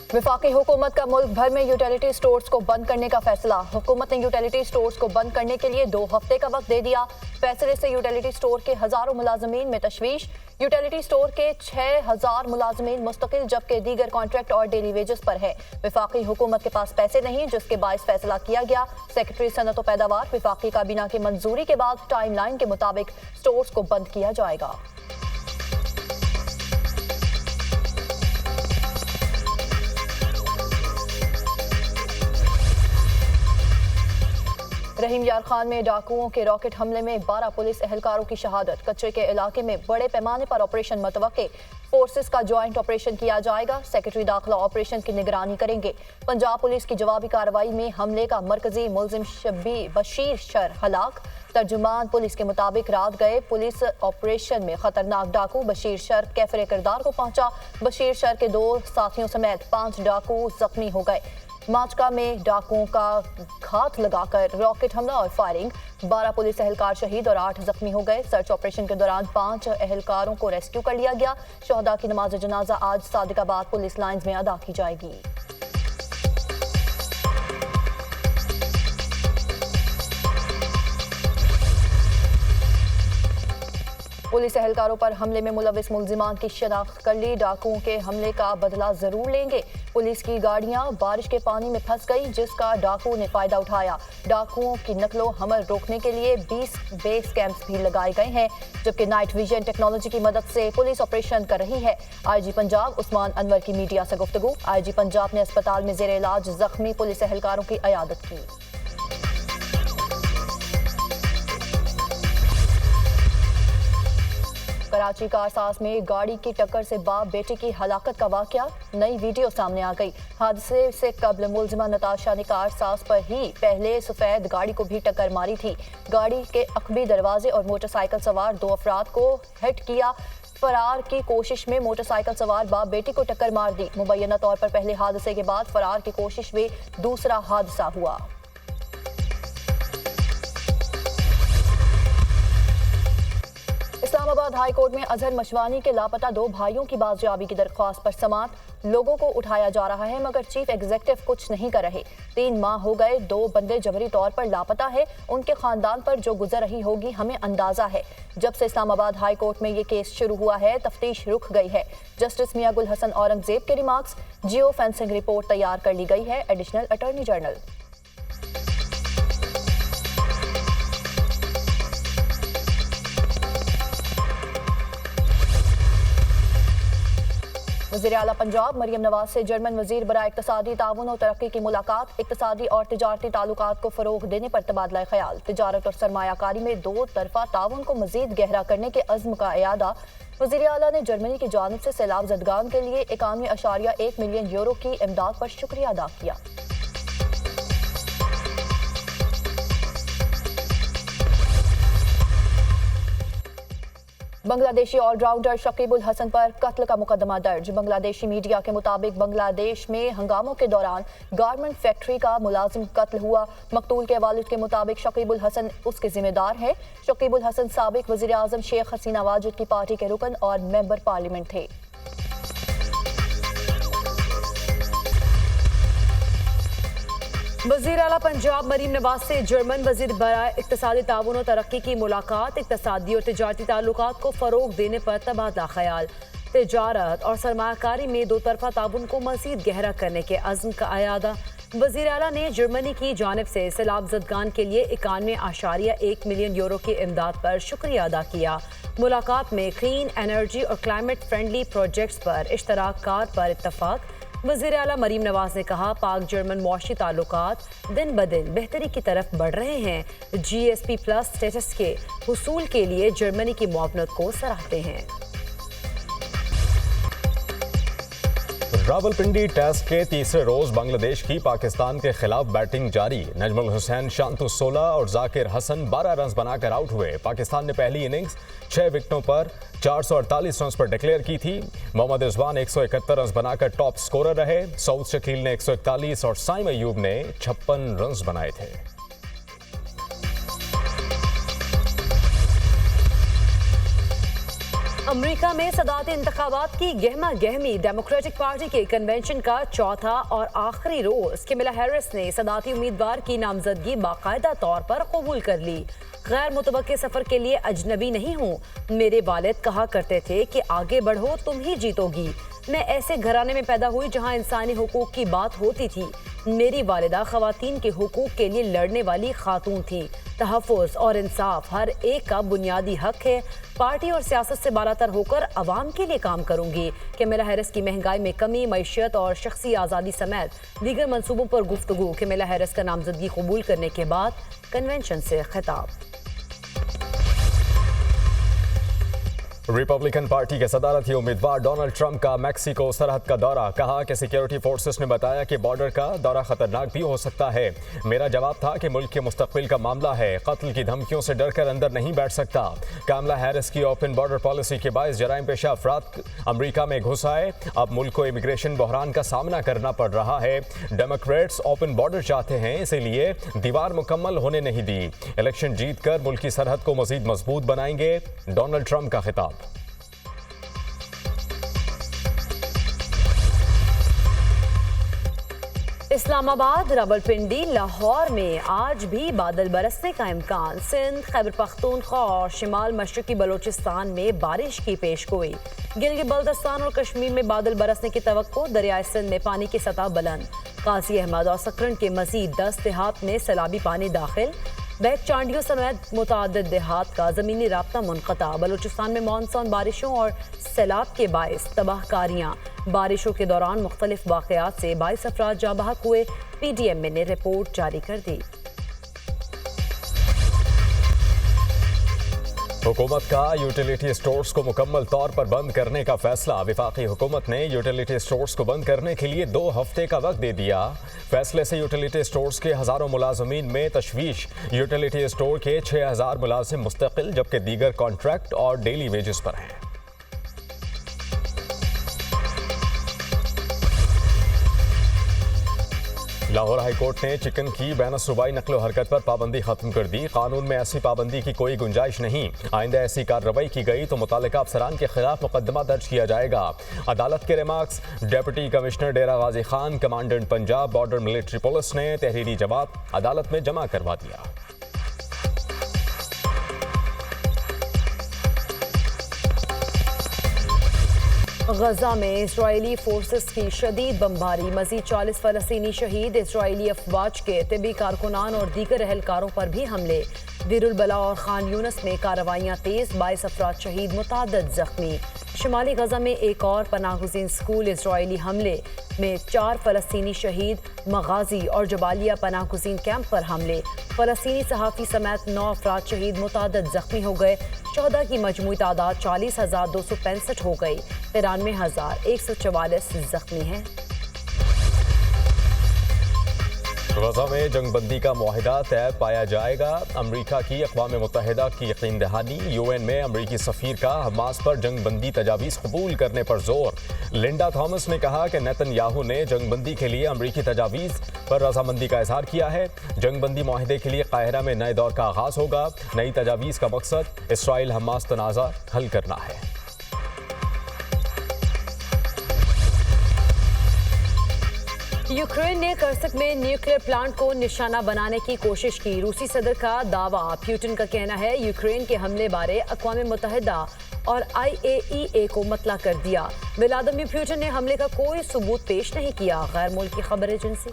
वफाकी हुकूमत का मुल्क भर में यूटिलिटी स्टोर्स को बंद करने का फैसला। हुकूमत ने यूटिलिटी स्टोर्स को बंद करने के लिए 2 हफ्ते का वक्त दे दिया। फैसले से यूटिलिटी स्टोर के हजारों मुलाजमीन में तशवीश। यूटिलिटी स्टोर के 6000 मुलाजमीन मुस्तकिल जबकि दीगर कॉन्ट्रैक्ट और डेली वेजेस पर है। वफाकी हुकूमत के पास पैसे नहीं, जिसके बायस फैसला किया गया। सेक्रेटरी सनत व पैदावार वफाकी काबीना की मंजूरी के बाद टाइमलाइन के मुताबिक स्टोर्स को बंद किया जाएगा। रहीम यार खान में डाकुओं के रॉकेट हमले में 12 पुलिस एहलकारों की शहादत। कच्चे के इलाके में बड़े पैमाने पर ऑपरेशन मुतवक्के। फोर्सेस का ज्वाइंट ऑपरेशन किया जाएगा। सेक्रेटरी दाखिला ऑपरेशन की निगरानी करेंगे। पंजाब पुलिस की जवाबी कार्रवाई में हमले का मरकजी मुलजिम बशीर शर हलाक। तर्जुमान पुलिस के मुताबिक रात गए पुलिस ऑपरेशन में खतरनाक डाकू बशीर शर कैफरे किरदार को पहुंचा। बशीर शर के 2 साथियों समेत 5 डाकू जख्मी हो गए। माचका में डाकुओं का घात लगाकर रॉकेट हमला और फायरिंग। 12 पुलिस एहलकार शहीद और 8 जख्मी हो गए। सर्च ऑपरेशन के दौरान 5 एहलकारों को रेस्क्यू कर लिया गया। शोहदा की नमाज जनाजा आज सादिकाबाद पुलिस लाइंस में अदा की जाएगी। पुलिस एहलकारों पर हमले में मुलविस मुलजिमान की शनाख्त कर ली। डाकुओं के हमले का बदला जरूर लेंगे। पुलिस की गाड़ियां बारिश के पानी में फंस गई, जिसका डाकू ने फायदा उठाया। डाकुओं की नकलो हमल रोकने के लिए 20 बेस कैंप्स भी लगाए गए हैं, जबकि नाइट विजन टेक्नोलॉजी की मदद से पुलिस ऑपरेशन कर रही है। आईजी पंजाब उस्मान अनवर की मीडिया से गुफ्तगू। आईजी पंजाब ने अस्पताल में जेर इलाज जख्मी पुलिस एहलकारों की अयादत की। कराची कारसाज में गाड़ी की टक्कर से बाप बेटे की हलाकत का वाकया। नई वीडियो सामने आ गई। हादसे से कबल मुलजिमा नताशा ने कारसाज पर ही पहले सफेद गाड़ी को भी टक्कर मारी थी। गाड़ी के अकबी दरवाजे और मोटरसाइकिल सवार 2 अफराद को हिट किया। फरार की कोशिश में मोटरसाइकिल सवार बाप बेटी को टक्कर मार दी। मुबैना तौर पर पहले हादसे के बाद फरार की कोशिश में दूसरा हादसा हुआ। इस्लामाबाद हाई कोर्ट में अजहर मशवानी के लापता 2 भाइयों की बाजियाबी की दरख्वास्त पर समाअत। लोगों को उठाया जा रहा है मगर चीफ एग्जीक्यूटिव कुछ नहीं कर रहे। 3 माह हो गए 2 बंदे जबरी तौर पर लापता है। उनके खानदान पर जो गुजर रही होगी हमें अंदाजा है। जब से इस्लामाबाद हाई कोर्ट में ये केस शुरू हुआ है तफ्तीश रुक गई है। जस्टिस मियां गुल हसन औरंगजेब के रिमार्क्स। जियो फेंसिंग रिपोर्ट तैयार कर ली गई है। एडिशनल अटॉर्नी जनरल वज़ीर आला पंजाब मरियम नवाज से जर्मन वजीर बराए इक्तसादी ताउन और तरक्की की मुलाकात। इक्तसादी और तिजारती ताल्लुकात को फरोग देने पर तबादला ख्याल। तिजारत और सरमायाकारी में 2 तरफा ताउन को मजीद गहरा करने के अज़्म का इयादा। वज़ीर आला ने जर्मनी की जानिब से सैलाब ज़दगान के लिए 91.1 मिलियन यूरो की इमदाद पर शुक्रिया अदा किया। बांग्लादेशी ऑलराउंडर शकीब उल हसन पर कत्ल का मुकदमा दर्ज। बांग्लादेशी मीडिया के मुताबिक बांग्लादेश में हंगामों के दौरान गारमेंट फैक्ट्री का मुलाजिम कत्ल हुआ। मकतूल के वालिद के मुताबिक शकीब उल हसन उसके जिम्मेदार है। शकीब उल हसन साबिक वज़ीर आज़म शेख हसीना वाजिद की पार्टी के रुकन और मेंबर पार्लियामेंट थे। वज़ीर आला पंजाब मरीम नवाज से जर्मन वज़ीर बराए इक़्तिसादी ताउन और तरक्की की मुलाकात। इक़्तिसादी और तिजारती ताल्लुकात को फ़रोग देने पर तबादला ख्याल। तिजारत और सरमायाकारी में 2 तरफा ताउन को मज़ीद गहरा करने के अज़्म का अयादा। वज़ीर आला ने जर्मनी की जानिब से सैलाब ज़दगान के लिए 91.1 मिलियन यूरो की इमदाद पर शुक्रिया अदा किया। मुलाकात में क्लीन एनर्जी और क्लाइमेट फ्रेंडली प्रोजेक्ट्स पर इश्तराककार पर इत्तफाक। वज़ीर आला मरीम नवाज ने कहा पाक जर्मन मुआशी ताल्लुकात दिन ब दिन बेहतरी की तरफ बढ़ रहे हैं। GSP+ स्टेटस के हुसूल के लिए जर्मनी की मुआवनत को सराहते हैं। रावलपिंडी टेस्ट के तीसरे रोज बांग्लादेश की पाकिस्तान के खिलाफ बैटिंग जारी। नजमुल हुसैन शांतु 16 और जाकिर हसन 12 रन बनाकर आउट हुए। पाकिस्तान ने पहली इनिंग्स 6 विकेटों पर 448 रन पर डिक्लेयर की थी। मोहम्मद रिजवान 171 रन बनाकर टॉप स्कोरर रहे। सऊद शकील ने 141 और साइम अयूब ने 56 रन बनाए थे। अमेरिका में सदारती इंतखाबात की गहमा गहमी। डेमोक्रेटिक पार्टी के कन्वेंशन का चौथा और आखिरी रोज कमला हैरिस ने सदारती उम्मीदवार की नामजदगी बाकायदा तौर पर कबूल कर ली। गैर मुतवक्के सफर के लिए अजनबी नहीं हूँ। मेरे वालिद कहा करते थे कि आगे बढ़ो तुम ही जीतोगी। मैं ऐसे घराने में पैदा हुई जहाँ इंसानी हुकूक की बात होती थी। मेरी वालिदा खवातीन के हुकूक के लिए लड़ने वाली खातून थी। तहफ़्फ़ुज़ और इंसाफ हर एक का बुनियादी हक है। पार्टी और सियासत से बालातर होकर अवाम के लिए काम करूंगी। कमला हैरिस की महंगाई में कमी, मईशत और शख्सी आज़ादी समेत दीगर मंसूबों पर गुफ्तगू। कमला हैरिस का नामजदगी कबूल करने के बाद कन्वेंशन से खिताब। रिपब्लिकन पार्टी के सदारती उम्मीदवार डोनाल्ड ट्रंप का मैक्सिको सरहद का दौरा। कहा कि सिक्योरिटी फोर्सेस ने बताया कि बॉर्डर का दौरा खतरनाक भी हो सकता है। मेरा जवाब था कि मुल्क के मुस्तकबिल का मामला है, कत्ल की धमकियों से डरकर अंदर नहीं बैठ सकता। कमला हैरिस की ओपन बॉर्डर पॉलिसी के बायस जराइम पेशा अफराद अमरीका में घुस आए। अब मुल्क को इमिग्रेशन बहरान का सामना करना पड़ रहा है। डेमोक्रेट्स ओपन बॉर्डर चाहते हैं, इसीलिए दीवार मुकम्मल होने नहीं दी। इलेक्शन जीतकर मुल्क की सरहद को मजीद मजबूत बनाएंगे, डोनाल्ड ट्रंप का खिताब। इस्लामाबाद, रावलपिंडी, लाहौर में आज भी बादल बरसने का इम्कान। सिंध, खैबर पख्तूनख्वा और शिमाल मशरकी बलोचिस्तान में बारिश की पेशगोई। गिलगित बल्तिस्तान और कश्मीर में बादल बरसने की तवक्को। दरियाए सिंध में पानी की सतह बुलंद। काजी अहमद और सकरन के मजीद 10 देहात में सैलाबी पानी दाखिल। बैग चांडियों समेत मुतादिद देहात का ज़मीनी राब्ता मुनक़ता। बलूचिस्तान में मानसून बारिशों और सैलाब के बायस तबाहकारियाँ। बारिशों के दौरान मुख्तलिफ वाक़यात से 22 अफराद जाँ बहक हुए। PDM ने रिपोर्ट जारी कर दी। हुकूमत का यूटिलिटी स्टोर्स को मुकम्मल तौर पर बंद करने का फैसला। वफाकी हुकूमत ने यूटिलिटी स्टोर्स को बंद करने के लिए 2 हफ्ते का वक्त दे दिया। फैसले से यूटिलिटी स्टोर्स के हज़ारों मुलाजमीन में तशवीश। यूटिलिटी स्टोर के 6000 मुलाजिम मुस्तकिल, जबकि दीगर कॉन्ट्रैक्ट और डेली वेजेस पर हैं। लाहौर हाई कोर्ट ने चिकन की बैन-ए-सूबाई नकलो हरकत पर पाबंदी खत्म कर दी। कानून में ऐसी पाबंदी की कोई गुंजाइश नहीं। आइंदा ऐसी कार्रवाई की गई तो मुतालिका अफसरान के खिलाफ मुकदमा दर्ज किया जाएगा। अदालत के remarks. Deputy commissioner Dera Ghazi Khan, commandant Punjab border military police ने तहरीरी जवाब अदालत में जमा करवा दिया। गजा में इजरायली फोर्सेस की शदीद बमबारी। मजीद 40 फलस्तीनी शहीद। इजरायली अफवाज के तिबी कारकुनान और दीगर एहलकारों पर भी हमले। दीरुल बला और खान यूनस में कार्रवाइयाँ तेज। 22 अफराद शहीद, मुतादद जख्मी। शुमाली गजा में एक और पनाहगुज़ीन स्कूल इजरायली हमले में 4 फलस्तीनी शहीद। मगाजी और जबालिया पनाहगुज़ीन कैंप पर हमले। फलस्तीनी सहाफ़ी समेत 9 अफराद शहीद, मुतादद जख्मी हो गए। 14 की मजमूई तादाद 40,265 हो गई। 93,144 जख्मी हैं। गजा में जंगबंदी का मुआहिदा तय पाया जाएगा। अमरीका की अक़वाम मुत्तहिदा की यकीन दहानी। UN में अमरीकी सफ़ीर का हमास पर जंगबंदी तजावीज़ कबूल करने पर जोर। लिंडा थॉमस ने कहा कि नेतन्याहू ने जंगबंदी के लिए अमरीकी तजावीज़ पर रजामंदी का इजहार किया है। जंगबंदी मुआहिदे के लिए काहिरा में नए दौर का आगाज़ होगा। नई तजावीज़ का मकसद इसराइल हमास तनाज़ा हल करना है। यूक्रेन ने कर्स्क में न्यूक्लियर प्लांट को निशाना बनाने की कोशिश की। रूसी सदर का दावा। पुतिन का कहना है यूक्रेन के हमले बारे अक़वाम मुत्तहिदा और IAEA को मतला कर दिया। व्लादिमीर पुतिन ने हमले का कोई सबूत पेश नहीं किया। गैर मुल्की खबर एजेंसी।